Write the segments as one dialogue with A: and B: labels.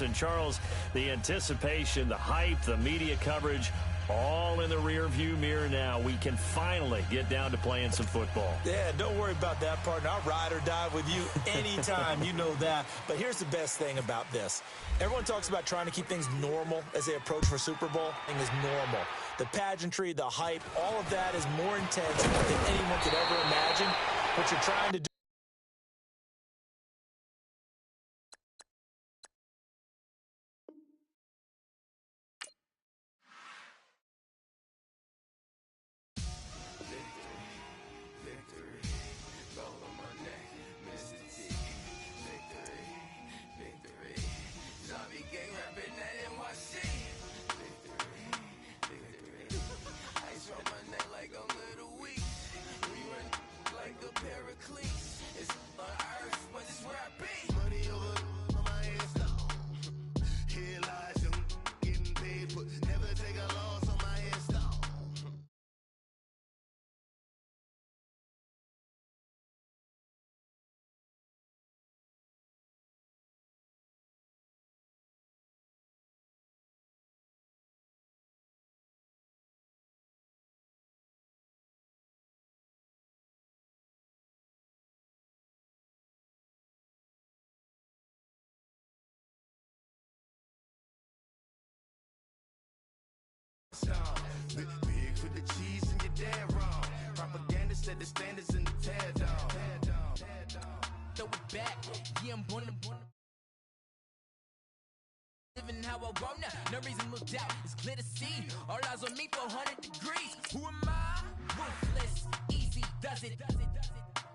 A: And, Charles, the anticipation, the hype, the media coverage, all in the rearview mirror now. We can finally get down to playing some football.
B: Yeah, don't worry about that, partner. I'll ride or die with you anytime. You know that. But here's the best thing about this. Everyone talks about trying to keep things normal as they approach for Super Bowl. Thing is normal. The pageantry, the hype, all of that is more intense than anyone could ever imagine. What you're trying to do.
C: Big for the cheese and you're dead wrong. Propaganda set the standards in the tear down. Throw it back, yeah, I'm born to living how I want now. No reason to look doubt, it's clear to see. All eyes on me, 400 degrees. Who am I? Ruthless, easy, does it.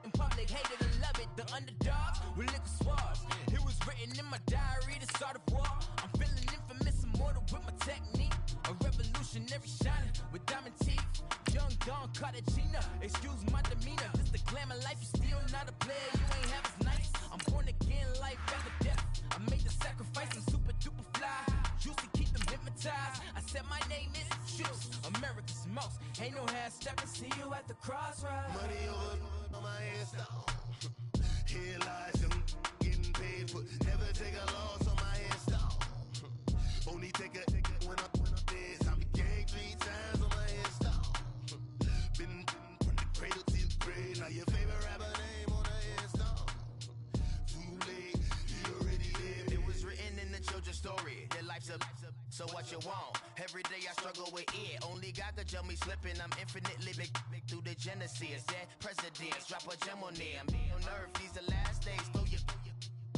C: In public, hate it or love it. The underdogs with liquor swabs. It was written in my diary to start a war. I'm feeling infamous, immortal with my technique. A revolutionary shining with diamond teeth. Young Don Cartagena, excuse my demeanor. This the glamour life, you still not a player, you ain't half as nice. I'm born again, life after death. I made the sacrifice, I'm super duper fly. Used to keep them hypnotized. I said my name is Juice, America's most. Ain't no half stepping, see you at the crossroads. Money over on my head stone. Here lies them getting paid for. Never take a loss on my head stone. Only take a when I'm dead. I became 3 times on my head stone. Been from the cradle to the grave. Now your favorite rapper name on the head stone. Too late, he already lived. It was written in the children's story. Their life's a so what you want? Every day I struggle with it. Only God could tell me slipping. I'm infinitely big through the genesis. Dead presidents, drop a gem on them. On earth, these the last days. Throw your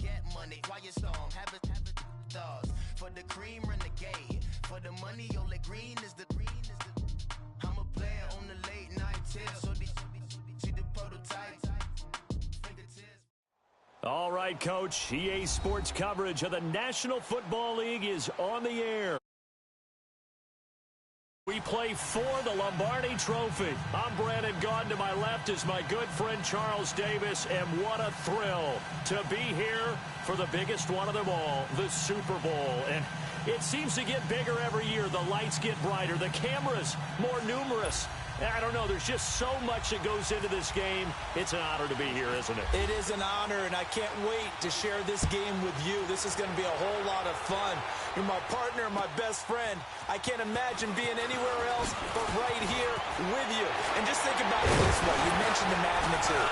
C: get money, quiet storm. Have it thoughts for the cream renegade. For the money, only green is the. I'm a player on the late night till. So see the prototype.
A: All right, Coach. EA Sports coverage of the National Football League is on the air. We play for the Lombardi Trophy. I'm Brandon Gaudin. To my left is my good friend Charles Davis. And what a thrill to be here for the biggest one of them all, the Super Bowl. And it seems to get bigger every year. The lights get brighter. The cameras more numerous. I don't know. There's just so much that goes into this game. It's an honor to be here, isn't it?
B: It is an honor, and I can't wait to share this game with you. This is going to be a whole lot of fun. You're my partner, my best friend. I can't imagine being anywhere else but right here with you. And just think about it this way. You mentioned the magnitude.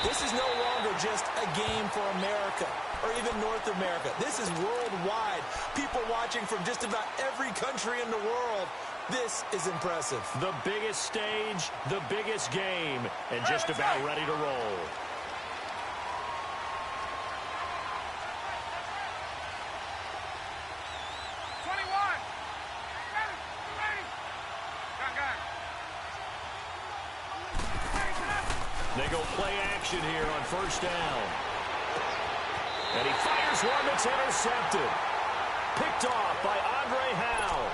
B: This is no longer just a game for America or even North America. This is worldwide. People watching from just about every country in the world. This is impressive.
A: The biggest stage, the biggest game, and just about ready to roll. They go play action here on first down. And he fires one that's intercepted. Picked off by Andre Howe.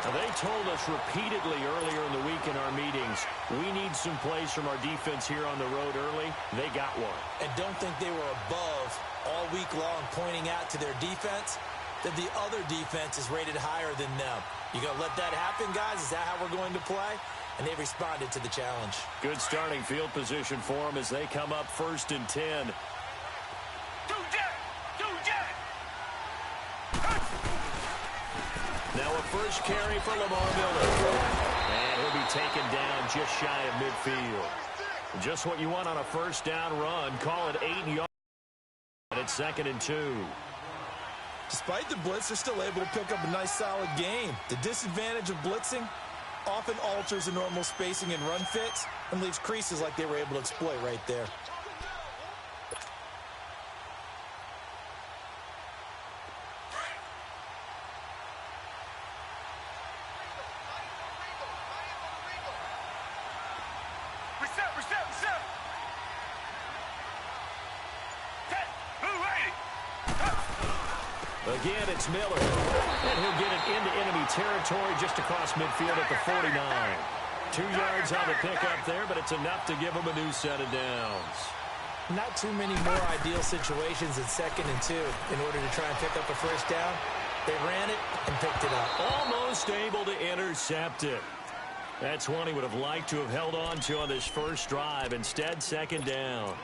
A: Now, they told us repeatedly earlier in the week in our meetings, we need some plays from our defense here on the road early. They got one.
B: And don't think they were above all week long pointing out to their defense that the other defense is rated higher than them. You going to let that happen, guys? Is that how we're going to play? And they responded to the challenge.
A: Good starting field position for them as they come up 1st and 10. Now a first carry for Lamar Miller. And he'll be taken down just shy of midfield. Just what you want on a first down run. Call it 8 yards. And it's 2nd and 2.
B: Despite the blitz, they're still able to pick up a nice, solid gain. The disadvantage of blitzing often alters the normal spacing and run fits and leaves creases like they were able to exploit right there.
A: Again, it's Miller. And he'll get it into enemy territory just across midfield at the 49. 2 yards on the pickup there, but it's enough to give him a new set of downs.
B: Not too many more ideal situations in 2nd and 2 in order to try and pick up a first down. They ran it and picked it up.
A: Almost able to intercept it. That's one he would have liked to have held on to on this first drive. Instead, 2nd down.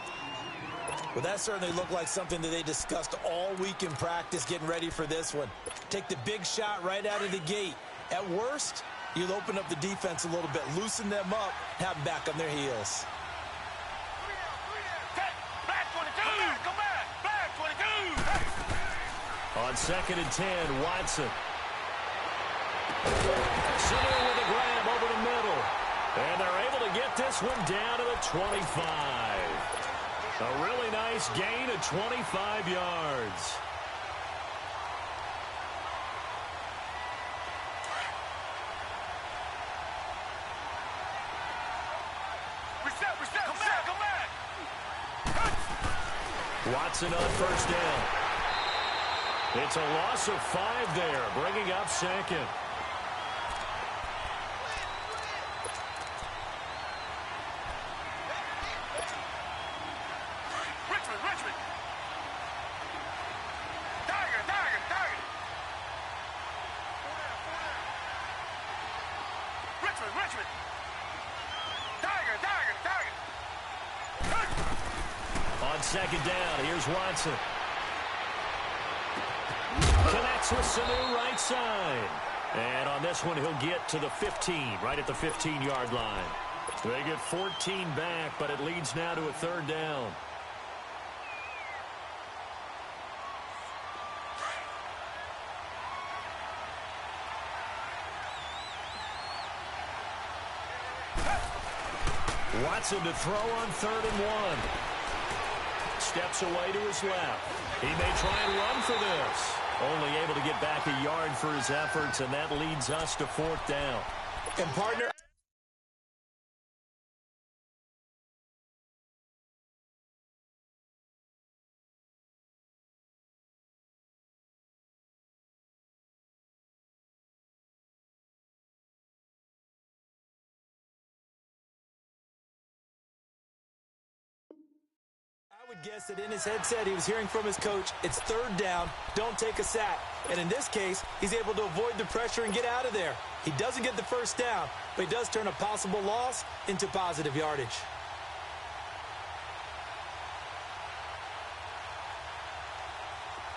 B: Well, that certainly looked like something that they discussed all week in practice getting ready for this one. Take the big shot right out of the gate. At worst, you'll open up the defense a little bit, loosen them up, have them back on their heels.
A: On 2nd and 10, Watson. Center with a grab over the middle. And they're able to get this one down to the 25. A really nice gain of 25 yards. Watson on first down. It's a loss of 5 there, bringing up 2nd. On 2nd down, here's Watson. Connects with Sanu right side. And on this one, he'll get to the 15, right at the 15-yard line. They get 14 back, but it leads now to a 3rd down. Watson to throw on 3rd and 1. Steps away to his left. He may try and run for this. Only able to get back a yard for his efforts, and that leads us to 4th down.
B: And partner, I would guess that in his headset he was hearing from his coach, it's 3rd down, don't take a sack. And in this case, he's able to avoid the pressure and get out of there. He doesn't get the first down, but he does turn a possible loss into positive yardage.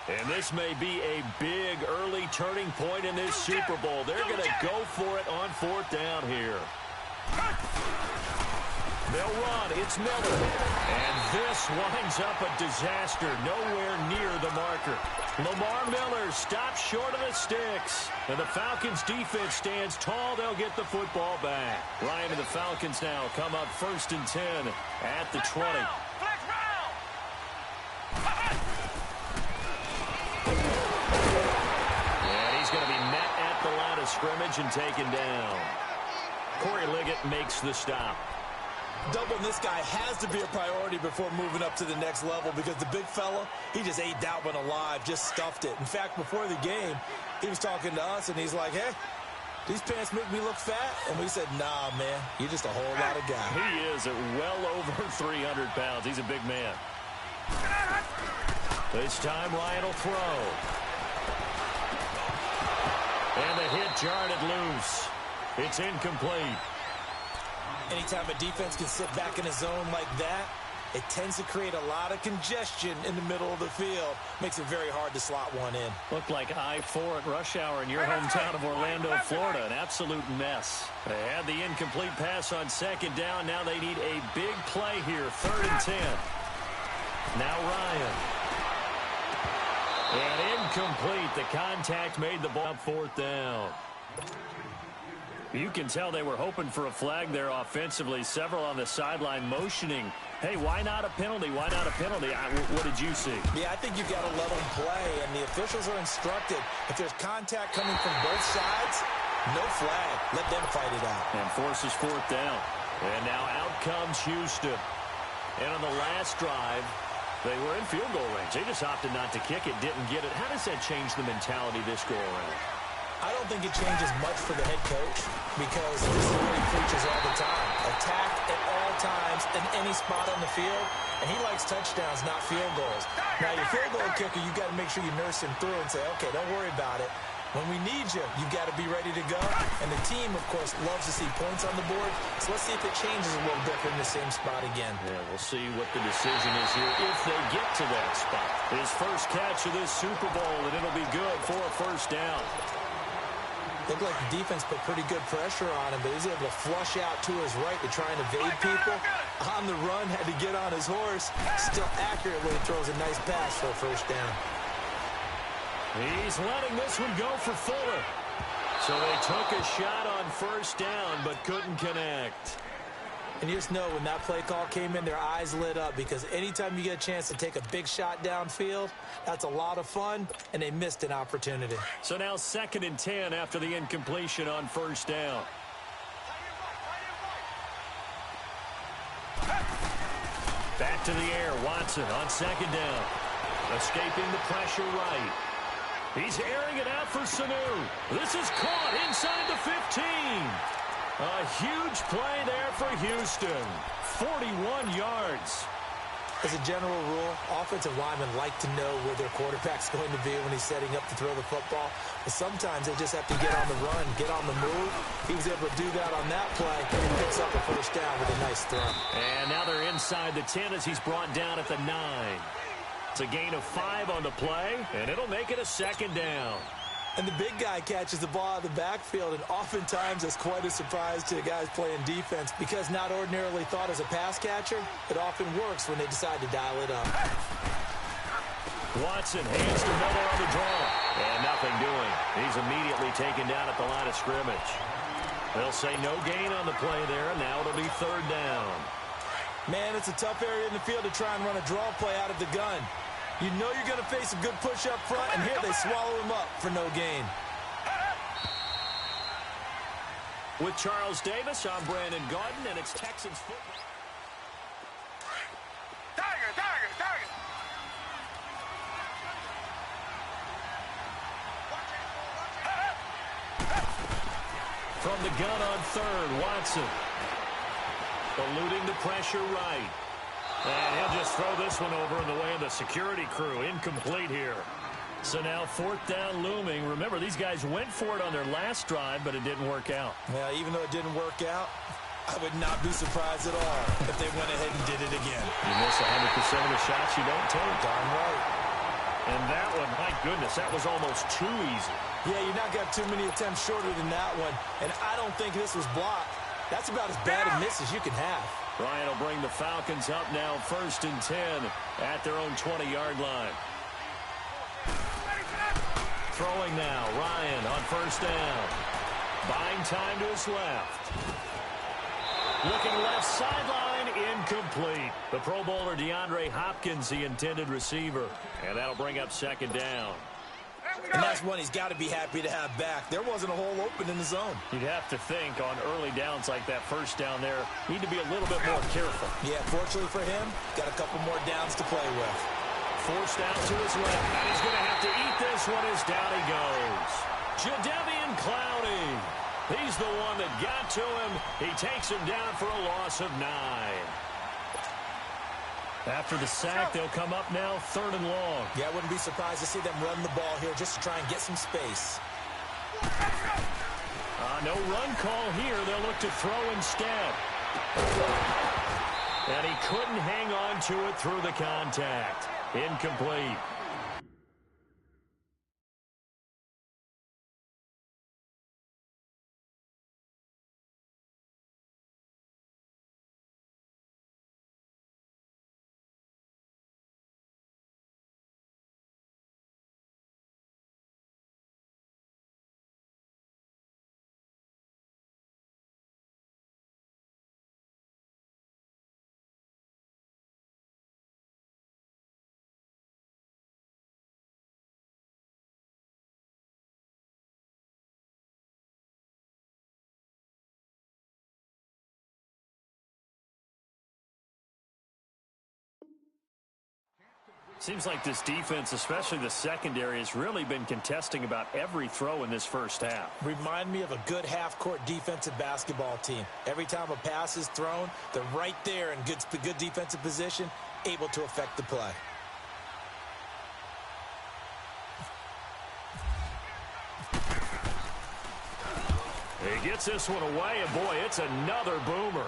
A: And this may be a big early turning point in this Super Bowl. They're going to go for it on 4th down here. They'll run. It's Miller. And this winds up a disaster. Nowhere near the marker. Lamar Miller stops short of the sticks. And the Falcons defense stands tall. They'll get the football back. Ryan and the Falcons now come up 1st and 10 at the 20. And he's going to be met at the line of scrimmage and taken down. Corey Liggett makes the stop.
B: Doubling this guy has to be a priority before moving up to the next level because the big fella, he just ate that one alive, just stuffed it. In fact, before the game, he was talking to us, and he's like, hey, these pants make me look fat. And we said, nah, man, you're just a whole lot of guy.
A: He is at well over 300 pounds. He's a big man. This time, Ryan will throw. And the hit jarred it loose. It's incomplete.
B: Anytime a defense can sit back in a zone like that, it tends to create a lot of congestion in the middle of the field. Makes it very hard to slot one in.
A: Looked like I-4 at rush hour in your hometown of Orlando, Florida. An absolute mess. They had the incomplete pass on second down. Now they need a big play here. 3rd and 10. Now Ryan. And incomplete. The contact made the ball 4th down. You can tell they were hoping for a flag there offensively. Several on the sideline motioning. Hey, why not a penalty? Why not a penalty? What did you see?
B: Yeah, I think you've got to let them play, and the officials are instructed. If there's contact coming from both sides, no flag. Let them fight it out.
A: And forces 4th down. And now out comes Houston. And on the last drive, they were in field goal range. They just opted not to kick it, didn't get it. How does that change the mentality this go around?
B: I don't think it changes much for the head coach because this is what he preaches all the time. Attack at all times in any spot on the field, and he likes touchdowns, not field goals. Now, your field goal kicker, you've got to make sure you nurse him through and say, okay, don't worry about it. When we need you, you've got to be ready to go. And the team, of course, loves to see points on the board. So let's see if it changes a little bit in the same spot again.
A: Yeah, we'll see what the decision is here if they get to that spot. His first catch of this Super Bowl, and it'll be good for a 1st down.
B: Looked like the defense put pretty good pressure on him, but he was able to flush out to his right to try and evade people. On the run, had to get on his horse. Still accurately throws a nice pass for a 1st down.
A: He's letting this one go for Fuller. So they took a shot on 1st down, but couldn't connect.
B: And you just know when that play call came in, their eyes lit up because anytime you get a chance to take a big shot downfield, that's a lot of fun, and they missed an opportunity.
A: So now 2nd and 10 after the incompletion on 1st down. Back to the air, Watson on 2nd down. Escaping the pressure right. He's airing it out for Sanu. This is caught inside the 15. A huge play there for Houston. 41 yards.
B: As a general rule, offensive linemen like to know where their quarterback's going to be when he's setting up to throw the football. But sometimes they just have to get on the run, get on the move. He was able to do that on that play, and he picks up a 1st down with a nice throw.
A: And now they're inside the 10 as he's brought down at the 9. It's a gain of 5 on the play, and it'll make it a 2nd down.
B: And the big guy catches the ball out of the backfield, and oftentimes it's quite a surprise to the guys playing defense because not ordinarily thought as a pass catcher, it often works when they decide to dial it up.
A: Watson hands to Miller on the draw, and nothing doing. He's immediately taken down at the line of scrimmage. They'll say no gain on the play there, and now it'll be 3rd down.
B: Man, it's a tough area in the field to try and run a draw play out of the gun. You know you're going to face a good push up front, and here they swallow him up for no gain.
A: With Charles Davis, I'm Brandon Gaudin, and it's Texans football.
D: Tiger.
A: From the gun on 3rd, Watson. Eluding the pressure right. And he'll just throw this one over in the way of the security crew. Incomplete here. So now 4th down looming. Remember, these guys went for it on their last drive, but it didn't work out.
B: Yeah, even though it didn't work out, I would not be surprised at all if they went ahead and did it again.
A: You miss 100% of the shots you don't take.
B: Darn right.
A: And that one, my goodness, that was almost too easy.
B: Yeah, you not got too many attempts shorter than that one. And I don't think this was blocked. That's about as bad a miss as you can have.
A: Ryan will bring the Falcons up now 1st and 10 at their own 20-yard line. Throwing now, Ryan on 1st down. Buying time to his left. Looking left sideline, incomplete. The Pro Bowler DeAndre Hopkins, the intended receiver. And that'll bring up 2nd down.
B: And that's one he's got to be happy to have back. There wasn't a hole open in the zone.
A: You'd have to think on early downs like that 1st down there, need to be a little bit more careful.
B: Yeah, fortunately for him, got a couple more downs to play with.
A: Forced out to his left, and he's going to have to eat this one as down he goes. Jadeveon Clowney. He's the one that got to him. He takes him down for a loss of 9. After the sack, they'll come up now 3rd and long.
B: Yeah, I wouldn't be surprised to see them run the ball here just to try and get some space.
A: No run call here. They'll look to throw instead. And he couldn't hang on to it through the contact. Incomplete. Seems like this defense, especially the secondary, has really been contesting about every throw in this first half.
B: Remind me of a good half-court defensive basketball team. Every time a pass is thrown, they're right there in good defensive position, able to affect the play.
A: He gets this one away, and boy, it's another boomer.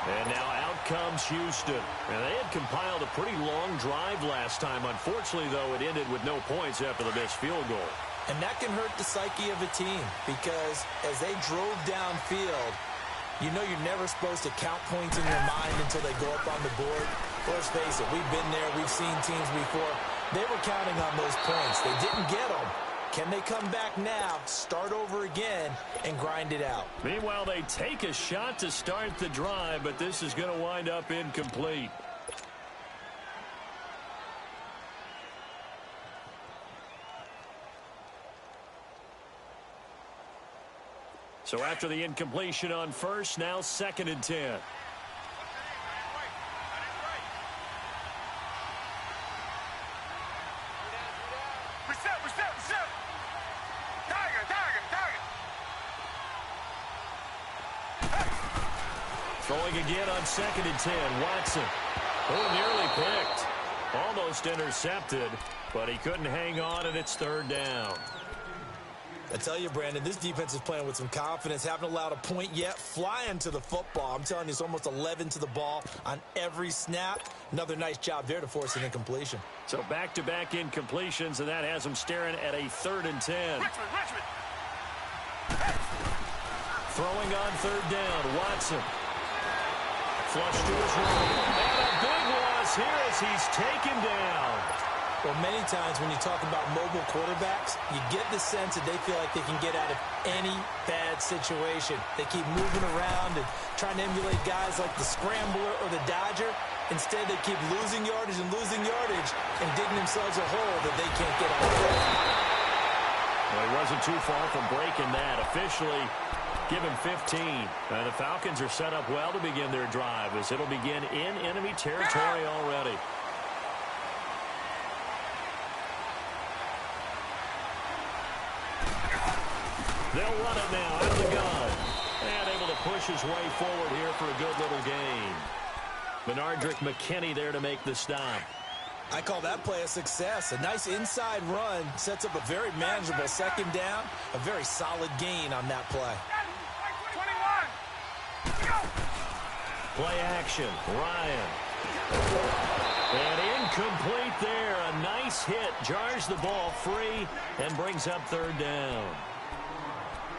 A: And now out comes Houston. And they had compiled a pretty long drive last time. Unfortunately, though, it ended with no points after the missed field goal.
B: And that can hurt the psyche of a team because as they drove downfield, you know you're never supposed to count points in your mind until they go up on the board. Let's face it, we've been there. We've seen teams before. They were counting on those points. They didn't get them. Can they come back now, start over again, and grind it out?
A: Meanwhile, they take a shot to start the drive, but this is going to wind up incomplete. So after the incompletion on first, now 2nd and 10. Throwing again on 2nd and 10. Watson. Oh, nearly picked. Almost intercepted, but he couldn't hang on, and it's 3rd down.
B: I tell you, Brandon, this defense is playing with some confidence. Haven't allowed a point yet. Flying to the football. I'm telling you, it's almost 11 to the ball on every snap. Another nice job there to force an incompletion.
A: So back-to-back incompletions, and that has them staring at a 3rd and 10.
D: Richmond.
A: Throwing on 3rd down, Watson. Flush to his right. And a big loss here as he's taken down.
B: Well, many times when you talk about mobile quarterbacks, you get the sense that they feel like they can get out of any bad situation. They keep moving around and trying to emulate guys like the Scrambler or the Dodger. Instead, they keep losing yardage and digging themselves a hole that they can't get out of.
A: Well, he wasn't too far from breaking that. Officially, give him 15. The Falcons are set up well to begin their drive as it'll begin in enemy territory already. They'll run it now out of the gun. And able to push his way forward here for a good little gain. Benardrick McKinney there to make the stop.
B: I call that play a success. A nice inside run sets up a very manageable 2nd down. A very solid gain on that play.
D: 21.
A: Play action. Ryan. And incomplete there. A nice hit. Jars the ball free and brings up 3rd down.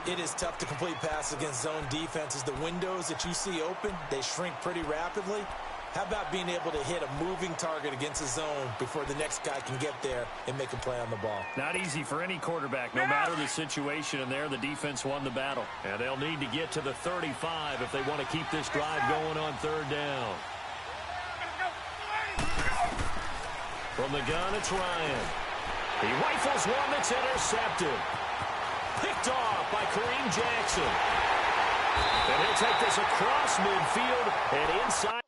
B: It is tough to complete passes against zone defenses. The windows that you see open, they shrink pretty rapidly. How about being able to hit a moving target against a zone before the next guy can get there and make a play on the ball?
A: Not easy for any quarterback, no matter the situation, and there the defense won the battle. And they'll need to get to the 35 if they want to keep this drive going on 3rd down. From the gun, it's Ryan. He rifles one that's intercepted. Picked off by Kareem Jackson. And he'll take this across midfield and inside.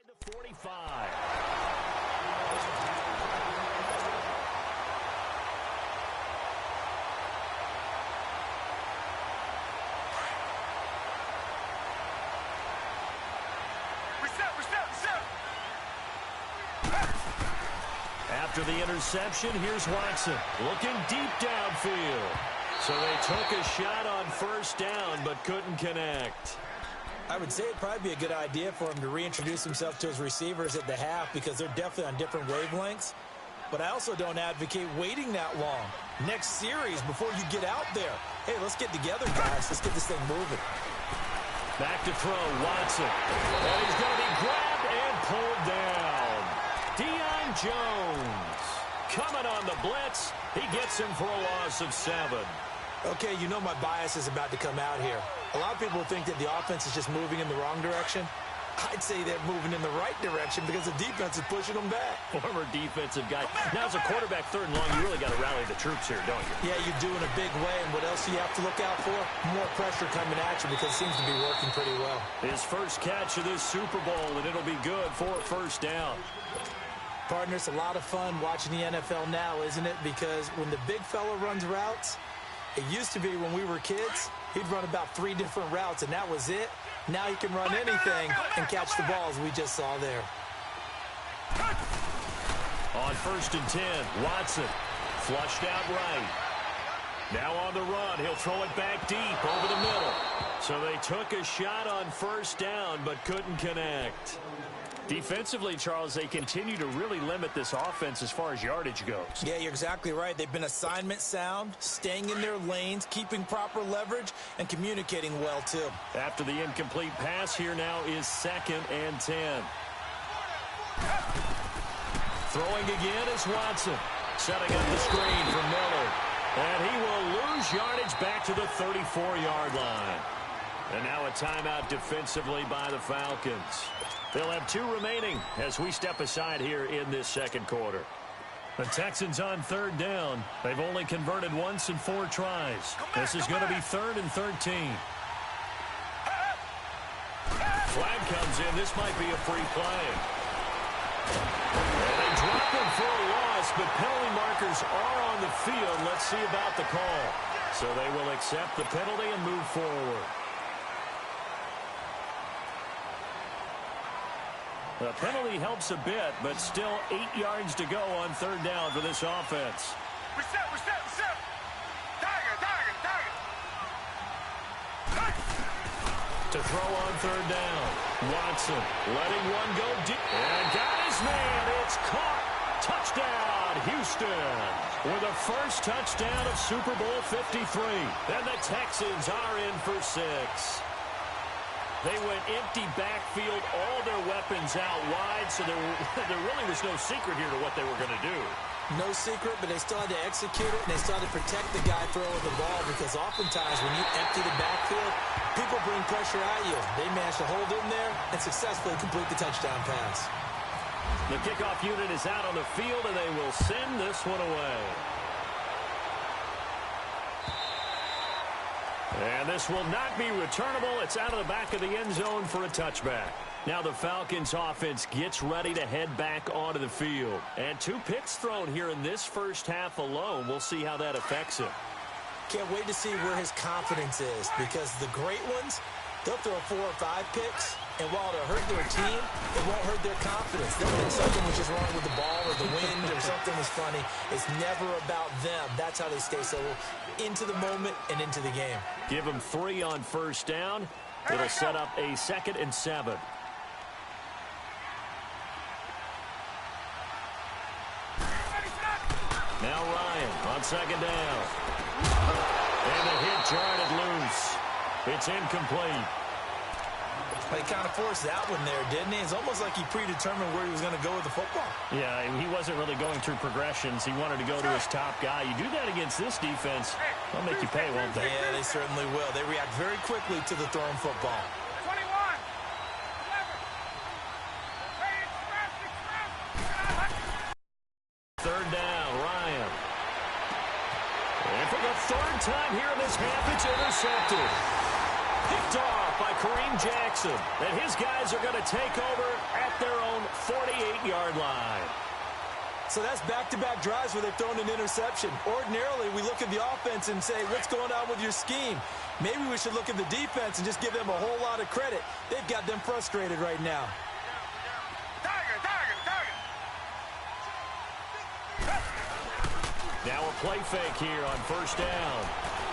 A: The 45. After the interception, here's Watson looking deep downfield. So they took a shot on first down but couldn't connect.
B: I would say it'd probably be a good idea for him to reintroduce himself to his receivers at the half because they're definitely on different wavelengths. But I also don't advocate waiting that long. Next series before you get out there. Hey, let's get together, guys. Let's get this thing moving.
A: Back to throw, Watson. And he's going to be grabbed and pulled down. Deion Jones coming on the blitz. He gets him for a loss of 7.
B: Okay, you know my bias is about to come out here. A lot of people think that the offense is just moving in the wrong direction. I'd say they're moving in the right direction because the defense is pushing them back.
A: Former defensive guy. Now, as a quarterback, 3rd and long, you really got to rally the troops here, don't you?
B: Yeah, you do in a big way. And what else do you have to look out for? More pressure coming at you because it seems to be working pretty well.
A: His first catch of this Super Bowl, and it'll be good for a first down.
B: Partner, it's a lot of fun watching the NFL now, isn't it? Because when the big fella runs routes, it used to be when we were kids, he'd run about 3 different routes, and that was it. Now he can run anything and catch the balls we just saw there.
A: On 1st and 10, Watson flushed out right. Now on the run, he'll throw it back deep over the middle. So they took a shot on first down but couldn't connect. Defensively, Charles, they continue to really limit this offense as far as yardage goes.
B: Yeah, you're exactly right. They've been assignment sound, staying in their lanes, keeping proper leverage, and communicating well, too.
A: After the incomplete pass, here now is 2nd and 10. Throwing again is Watson. Setting up the screen for Miller. And he will lose yardage back to the 34-yard line. And now a timeout defensively by the Falcons. They'll have 2 remaining as we step aside here in this 2nd quarter. The Texans on 3rd down. They've only converted once in 4 tries. This is going to be 3rd and 13. Flag comes in. This might be a free play. And they drop him for a loss, but penalty markers are on the field. Let's see about the call. So they will accept the penalty and move forward. The penalty helps a bit, but still 8 yards to go on 3rd down for this offense.
D: Reset. Target.
A: To throw on 3rd down. Watson letting one go deep. And got his man. It's caught. Touchdown, Houston. With the first touchdown of Super Bowl 53. And the Texans are in for 6. They went empty backfield, all their weapons out wide, so there really was no secret here to what they were going to do.
B: No secret, but they still had to execute it, and they still had to protect the guy throwing the ball because oftentimes when you empty the backfield, people bring pressure at you. They managed to hold in there and successfully complete the touchdown pass.
A: The kickoff unit is out on the field, and they will send this one away. And this will not be returnable. It's out of the back of the end zone for a touchback. Now the Falcons offense gets ready to head back onto the field. And 2 picks thrown here in this first half alone. We'll see how that affects him.
B: Can't wait to see where his confidence is because the great ones, they'll throw 4 or 5 picks, and while it'll hurt their team, it won't hurt their confidence. They'll think something was just wrong with the ball or the wind or something was funny. It's never about them. That's how they stay so into the moment and into the game.
A: Give them 3 on first down. It'll set up a 2nd and 7. Now Ryan on 2nd down. And the hit jarred it loose. It's incomplete.
B: He kind of forced that one there, didn't he? It's almost like he predetermined where he was going to go with the football.
A: Yeah, he wasn't really going through progressions. He wanted to go to his top guy. You do that against this defense, they'll make you pay, won't they?
B: Yeah, they certainly will. They react very quickly to the thrown football.
D: 21.
A: 3rd down, Ryan. And for the 3rd time here in this half, it's intercepted. Picked off by Kareem Jackson. And his guys are going to take over at their own 48-yard line.
B: So that's back-to-back drives where they've thrown an interception. Ordinarily, we look at the offense and say, what's going on with your scheme? Maybe we should look at the defense and just give them a whole lot of credit. They've got them frustrated right now.
D: Target.
A: Now a play fake here on first down.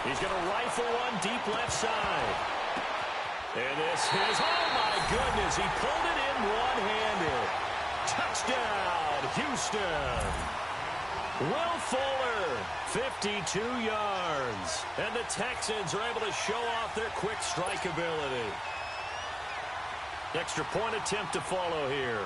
A: He's going to rifle one deep left side. And this is, oh my goodness, he pulled it in one-handed. Touchdown, Houston. Will Fuller, 52 yards. And the Texans are able to show off their quick strike ability. Extra point attempt to follow here.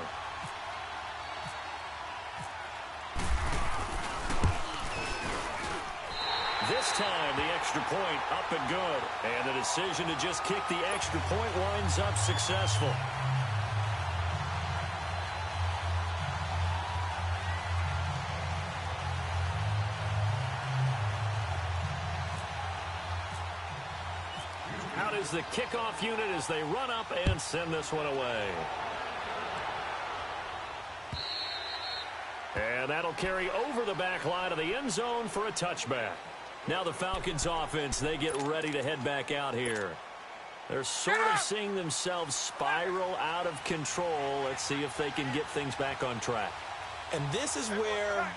A: This time, the extra point up and good. And the decision to just kick the extra point winds up successful. Out is the kickoff unit as they run up and send this one away. And that'll carry over the back line of the end zone for a touchback. Now the Falcons offense, they get ready to head back out here. They're sort of seeing themselves spiral out of control. Let's see if they can get things back on track.
B: And this is where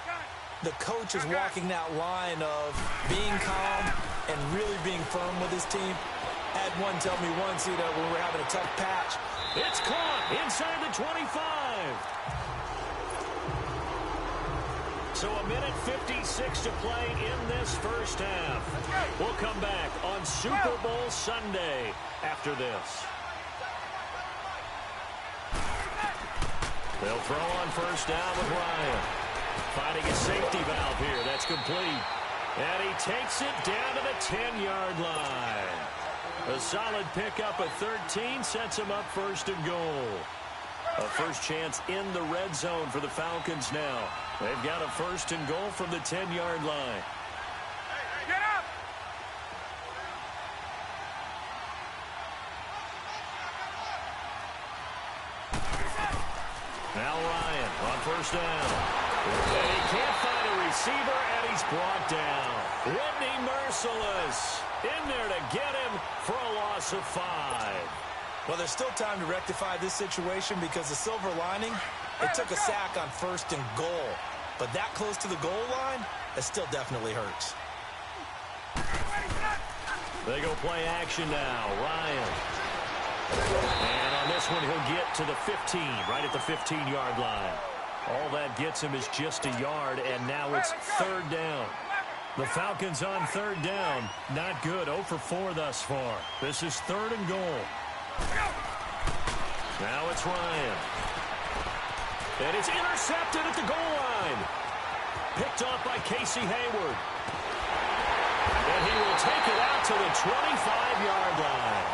B: the coach is walking that line of being calm and really being firm with his team. I had one tell me once, when we were having a tough patch.
A: It's caught inside the 25. So a minute 56 to play in this first half. We'll come back on Super Bowl Sunday after this. They'll throw on first down with Ryan. Finding a safety valve here. That's complete. And he takes it down to the 10-yard line. A solid pickup at 13 sets him up first and goal. A first chance in the red zone for the Falcons now. They've got a first and goal from the 10-yard line.
D: Get up!
A: Now Ryan on first down. And he can't find a receiver, and he's brought down. Whitney Merciless in there to get him for a loss of 5.
B: Well, there's still time to rectify this situation because the silver lining, it took a sack on first and goal. But that close to the goal line, it still definitely hurts.
A: They go play action now. Ryan. And on this one, he'll get to the 15, right at the 15-yard line. All that gets him is just a yard, and now it's third down. The Falcons on third down. Not good. 0 for 4 thus far. This is third and goal. Now it's Ryan. And it's intercepted at the goal line. Picked off by Casey Hayward. And he will take it out to the 25-yard line.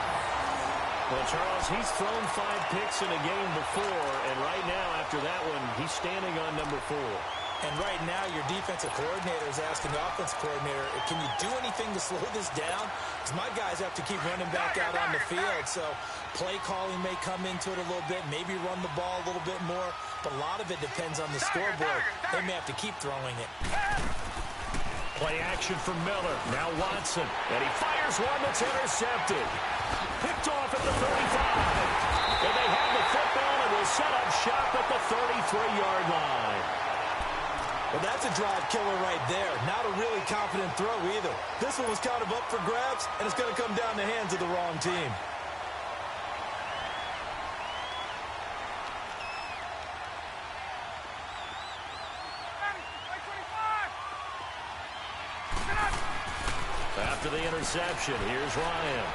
A: Well, Charles, he's thrown 5 picks in a game before, and right now, after that one, he's standing on number 4.
B: And right now, your defensive coordinator is asking the offensive coordinator, can you do anything to slow this down? Because my guys have to keep running back out on the field. So play calling may come into it a little bit, maybe run the ball a little bit more. But a lot of it depends on the scoreboard. They may have to keep throwing it.
A: Play action from Miller. Now Watson. And he fires one that's intercepted. Picked off at the 35. And they have the football and will set up shop at the 33-yard line.
B: Well, that's a drive killer right there. Not a really confident throw either. This one was kind of up for grabs, and it's going to come down the hands of the wrong team.
A: After the interception, here's Ryan.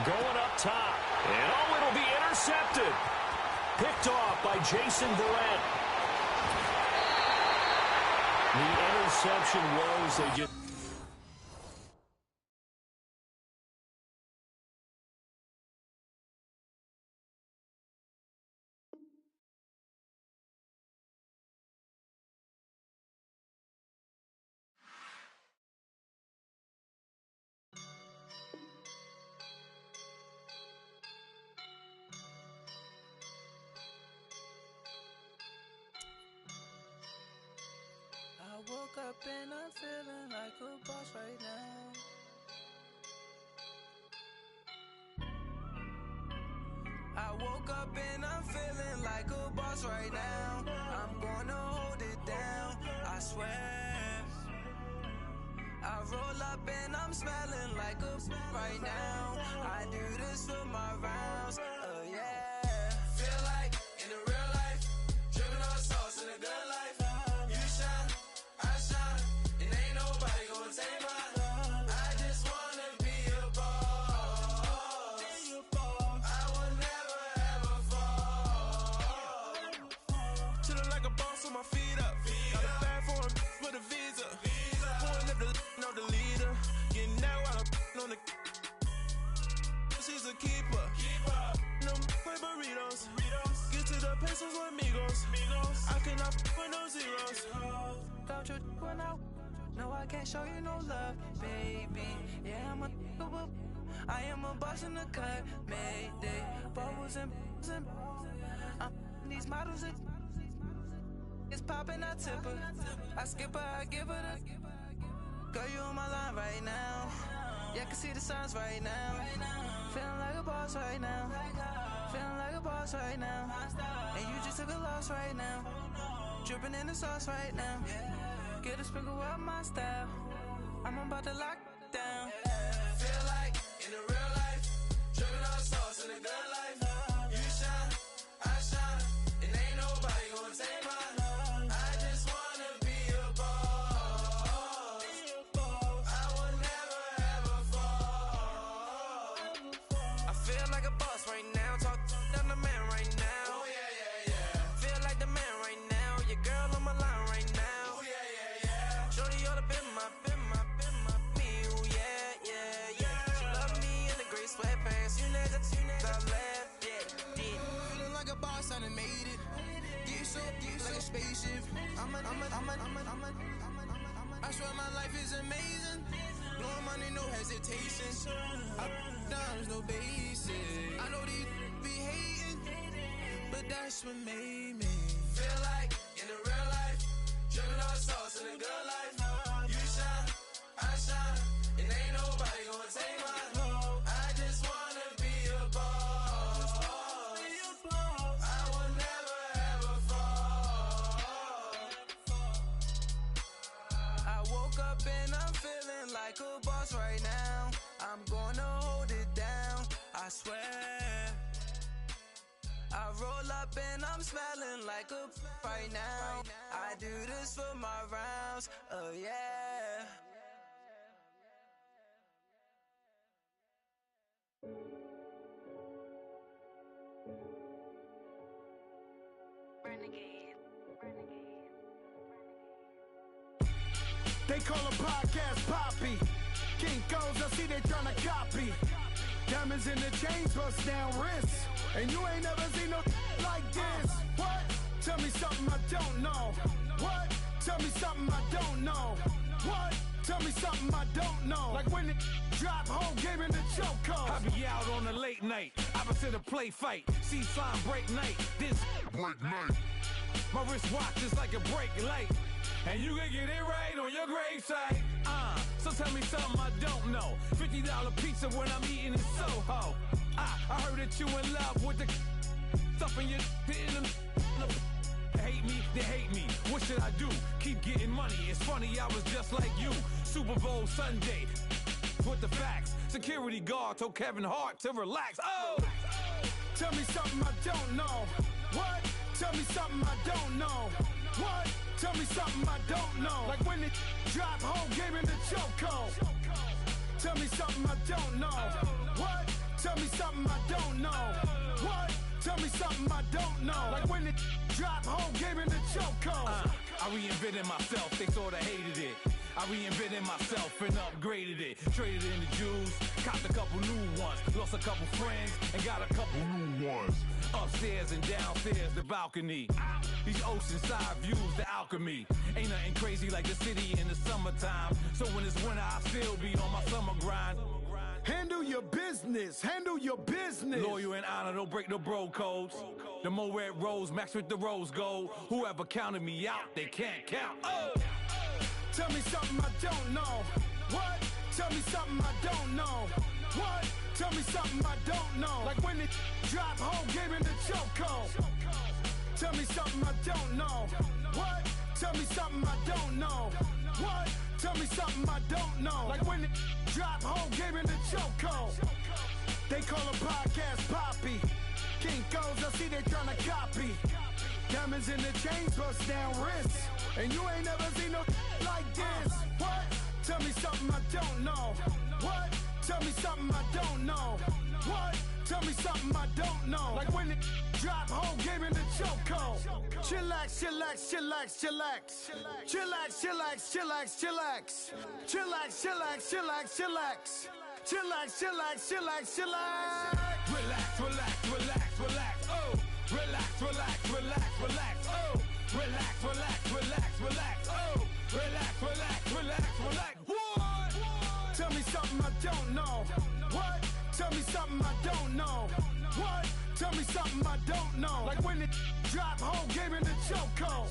A: Going up top. And oh, it'll be intercepted. Picked off by Jason Verrett. The interception was they just...
E: I woke up and I'm feeling like a boss right now. I woke up and I'm feeling like a boss right now. I'm gonna hold it down, I swear. roll up and I'm smelling like a right now. I do this for my rounds, yeah. Feel like in the real life, dripping on sauce in the good life. You shine, I shine, and ain't nobody gonna take mine. I just wanna be a boss. I will never ever fall. Chillin' like a boss with my feet up. Got a bag for the visa. Pulling up the leader. Getting out while I'm on the. She's a keeper. No play burritos. Get to the pesos with amigos. I cannot with no zeros. Doubt you went out. No, I can't show you no love, baby. Yeah, I am a boss in the cut. Mayday. Bubbles and these models are. It's poppin', I tip her. I skip her, I give her the. Girl, you on my line right now. Yeah, I can see the signs right now. Feeling like a boss right now. Feeling like a boss right now. And you just took a loss right now. Dripping in the sauce right now. Get a sprinkle up my style. I'm about to lock down. Feel like in the real life, dripping on sauce in the good life. You shine, I shine, and ain't nobody gonna take mine. I just wanna be a boss. I will never ever fall. I feel like a boss right now. Talk to the man right now. Oh yeah. Feel like the man right now. Your girl on my line right now. Oh yeah. Shorty oughta been my me. Oh yeah. She love me in the gray sweatpants. You know that I left. Yeah. Feeling like a boss, I done made it. Get so like a spaceship. I swear my life is amazing. Blowing money, no hesitation. Up, downs, no basic. I know these be hating, but that's what made me. Feel like in the real life, dripping on sauce in the good life. You shine, I shine, and ain't nobody gonna take mine. I just wanna be a boss. I will never ever fall. I woke up and I'm feeling like a boss right now. I'm gonna hold it down, I swear. I roll up and I'm smelling like a right now. I do this for my rounds, yeah.
F: They call a podcast Poppy. Kinkos, I see they tryna copy. Diamonds in the chains, bust down wrists. And you ain't never seen no like this. What? Tell me something I don't know. What? Tell me something I don't know. What? Tell me something I don't know. Like when it drop, whole game in the chokehold.
G: I be out on a late night, opposite a play fight. See slime break night, this break night. My wristwatch is like a brake light. And you can get it right on your gravesite. So tell me something I don't know. $50 pizza when I'm eating in Soho. I heard that you in love with the stuff in your hate me, they hate me. What should I do? Keep getting money. It's funny, I was just like you. Super Bowl Sunday with the facts. Security guard told Kevin Hart to relax. Oh!
F: Tell me something I don't know. What? Tell me something I don't know. What? Tell me something I don't know. Like when it drop, whole game in the chokehold. Tell me something I don't know. What? Tell me something I don't know. What? Tell me something I don't know. Like when it drop, whole game in the chokehold.
G: I reinvented myself, they sorta hated it. I reinvented myself and upgraded it. Traded in the Jews, copped a couple new ones. Lost a couple friends and got a couple new ones. Upstairs and downstairs, the balcony. These oceanside views, the alchemy. Ain't nothing crazy like the city in the summertime. So when it's winter, I still be on my summer grind.
F: Handle your business, handle your business.
G: Loyal and honor, don't break no bro codes. The more red rose, max with the rose gold. Whoever counted me out, they can't count. Oh!
F: Tell me something I don't know. What? Tell me something I don't know. What? Tell me something I don't know. Like when it drop, whole game in the chokehold. Tell me something I don't know. What? Tell me something I don't know. What? Tell me something I don't know. Like when it drop home, game in the chokehold. They call a podcast Poppy. Kinkos, I see they tryna copy. Diamonds in the chains, bust down wrists. And you ain't never seen no like this. What? Tell me something I don't know. What? Tell me something I don't know. What? Tell me something I don't know. Like when it drop home, game in the chokehold. Chillax, chillax, chillax, chillax. Chillax, chillax, chillax, chillax. Chillax, chillax, chillax, chillax. Chillax, chillax, chillax, chillax.
G: Relax, relax, relax, relax, oh. Relax, relax, relax, relax, oh. Relax, relax, relax, relax, oh. Relax, relax, relax, relax. What?
F: Tell me something I don't know. What? Tell me something I don't know. What? Tell me something I don't know. Like when it drop home, game in the chokehold.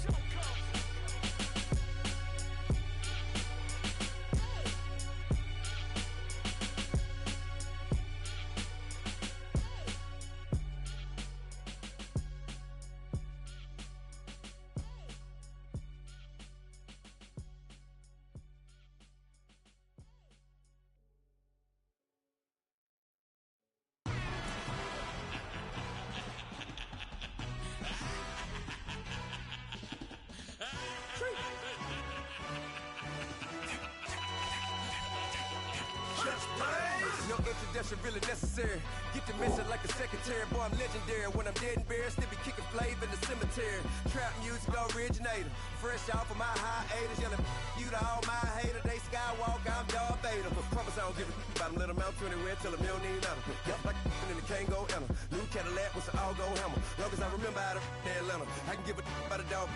H: No introduction really necessary. Get the message like a secretary. Boy, I'm legendary. When I'm dead and buried, still be kicking flavor in the cemetery. Trap music originator. Fresh off of my hiatus. Yelling you to all my haters. They skywalk, I'm Darth Vader. But promise I don't give a about them. Let them out anywhere till a million need matter. Yup, like in the Kango enter. New Cadillac with an all-go hammer. Long as I remember how to Atlanta. I can give a about a dog.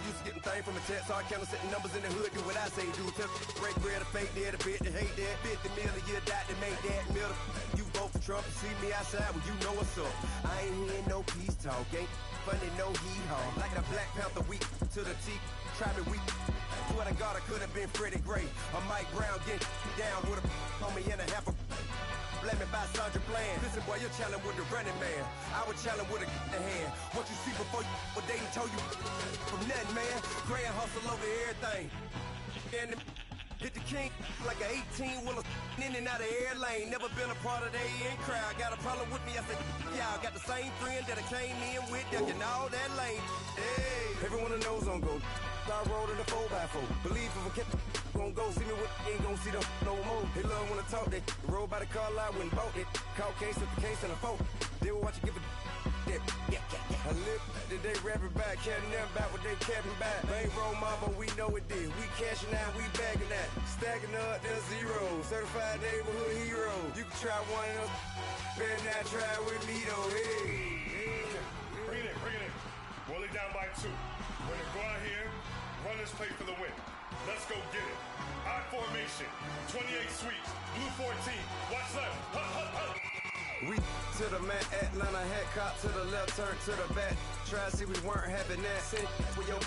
H: Used to getting things from a text. So I count setting numbers in the hood. Do what I say do. Tell break bread, a fake dead, a bit to hate that. 50 million, you die to make that middle. You vote for Trump and see me outside when you know what's up. I ain't hearing no peace talk, ain't funny, no heat haul. Like a Black Panther weak to the teeth, try me weak. Swear to God I could have been Freddie Gray or Mike Brown getting down with a homie and a half a blame it by Sandra Bland. Listen boy, you're challenging with the running man. I was challenging with a hand. What you see before you what they told you from nothing, man. Grand hustle over everything. And hit the king like an 18-wheeler in and out of air lane. Never been a part of the AA crowd. Got a problem with me, I said, y'all got the same friend that I came in with, ducking all that lane. Hey, everyone that knows on go. I rolled in a 4x4. Believe if I kept gon' go see me with ain't gon' see them no more. They love when I talk that. Roll by the car lot when bought it. Call case with the case and a phone. They will watch you give it that. I live that they rapping back, carrying them back what they capping back. They ain't roll mom, but we know it did. We cashing out, we bagging that. Stacking up, there's zero. Certified neighborhood hero. You can try one of them. Better not try with me though. Hey.
D: Bring it in. Roll it down by 2. We're gonna go out here, run this play for the win. Let's go get it. I formation, 28 sweeps, blue 14. Watch left.
H: We to the man, Atlanta hat cop to the left, turn to the back. Try to see we weren't having that. Send with your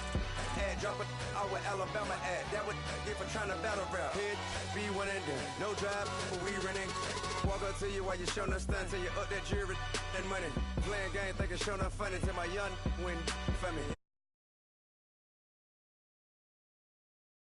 H: ad, drop it out with Alabama ad. That would get for trying to battle rap. Head, be one and done. No drive, but we running. Walk up to you while you showing us stunts till you up that jury and money. Playing game, thinking showing up funny till my young win for me.